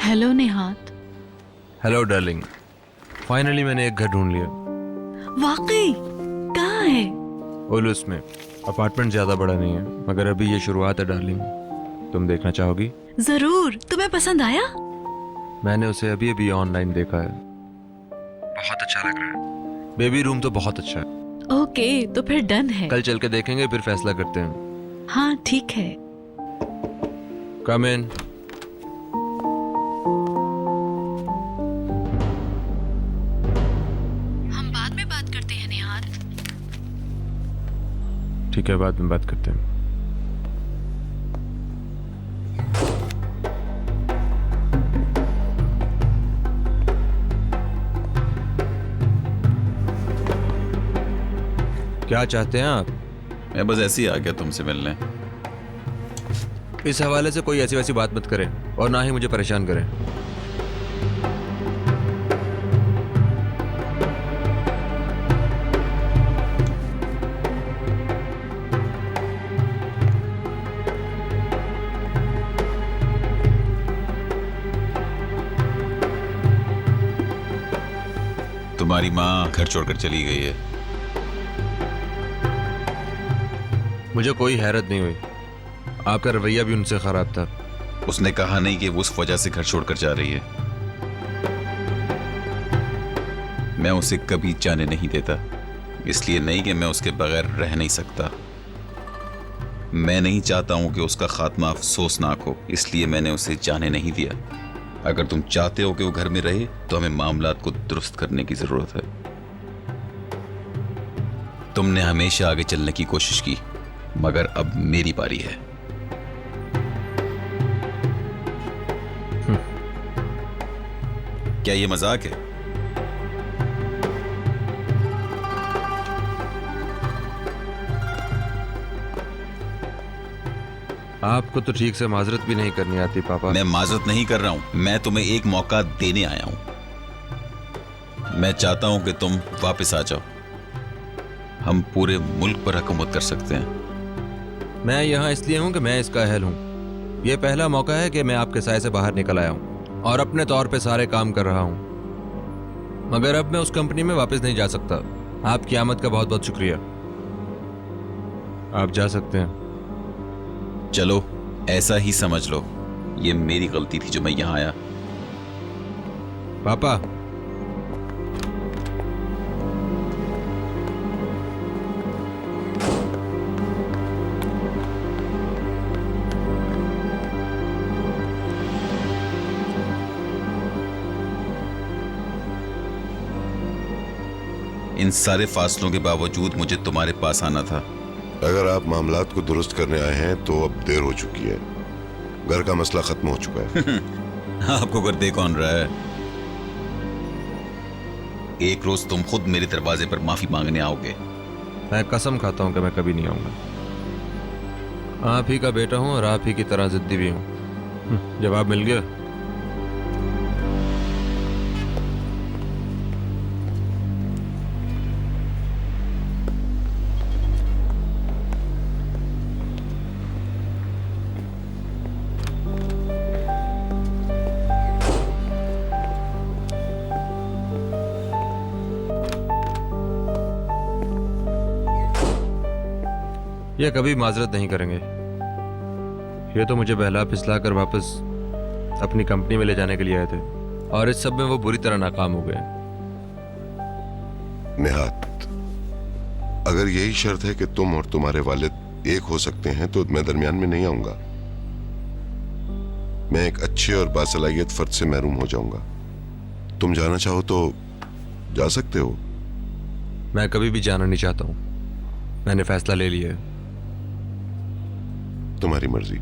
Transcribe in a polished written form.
Hello निहात। Hello darling, finally मैंने एक घर ढूंढ लिया। वाकई? कहाँ है? उलूस में। अपार्टमेंट ज्यादा बड़ा नहीं है, मगर अभी ये शुरुआत है डार्लिंग। तुम देखना चाहोगी? जरूर। तुम्हें पसंद आया? मैंने उसे अभी अभी ऑनलाइन देखा है, बहुत अच्छा लग रहा है। बेबी रूम तो बहुत अच्छा है। ओके, तो फिर डन है। कल चल के देखेंगे, फिर फैसला करते हैं। हाँ ठीक है। कम इन। हम बाद में बात करते हैं निहात। ठीक है, बाद में बात करते हैं। क्या चाहते हैं आप? मैं बस ऐसे ही आ गया तुमसे मिलने। इस हवाले से कोई ऐसी वैसी बात मत करें और ना ही मुझे परेशान करें। तुम्हारी माँ घर छोड़कर चली गई है। मुझे कोई हैरत नहीं हुई, आपका रवैया भी उनसे खराब था। उसने कहा नहीं कि वो उस वजह से घर छोड़कर जा रही है। मैं उसे कभी जाने नहीं देता, इसलिए नहीं कि मैं उसके बगैर रह नहीं सकता। मैं नहीं चाहता हूं कि उसका खात्मा अफसोसनाक हो, इसलिए मैंने उसे जाने नहीं दिया। अगर तुम चाहते हो कि वो घर में रहे तो हमें मामलात को दुरुस्त करने की जरूरत है। तुमने हमेशा आगे चलने की कोशिश की, मगर अब मेरी बारी है। क्या ये मजाक है? आपको तो ठीक से माजरत भी नहीं करनी आती पापा। मैं माजरत नहीं कर रहा हूं, मैं तुम्हें एक मौका देने आया हूं। मैं चाहता हूं कि तुम वापस आ जाओ। हम पूरे मुल्क पर हुकूमत कर सकते हैं। मैं यहाँ इसलिए हूँ कि मैं इसका अहल हूँ। ये पहला मौका है कि मैं आपके साए से बाहर निकल आया हूँ और अपने तौर पे सारे काम कर रहा हूँ। मगर अब मैं उस कंपनी में वापस नहीं जा सकता। आपकी आमद का बहुत बहुत शुक्रिया। आप जा सकते हैं। चलो ऐसा ही समझ लो, ये मेरी गलती थी जो मैं यहां आया। पापा, इन सारे फासलों के बावजूद मुझे तुम्हारे पास आना था। अगर आप मामलात को दुरुस्त करने आए हैं तो अब देर हो चुकी है। घर का मसला खत्म हो चुका है। आपको घर दे कौन रहा है? एक रोज तुम खुद मेरे दरवाजे पर माफी मांगने आओगे। मैं कसम खाता हूँ कि मैं कभी नहीं आऊंगा। आप ही का बेटा हूँ और आप ही की तरह जिद्दी भी हूँ। जवाब मिल गया। ये कभी माजरत नहीं करेंगे। ये तो मुझे बहला फिसला कर वापस अपनी कंपनी में ले जाने के लिए आए थे और इस सब में वो बुरी तरह नाकाम हो गए। निहात, अगर यही शर्त है कि तुम और तुम्हारे वालिद एक हो सकते हैं तो मैं दरमियान में नहीं आऊंगा। मैं एक अच्छे और बासलाहियत फर्द से महरूम हो जाऊंगा। तुम जाना चाहो तो जा सकते हो। मैं कभी भी जाना नहीं चाहता हूं। मैंने फैसला ले लिया है। तुम्हारी मर्जी।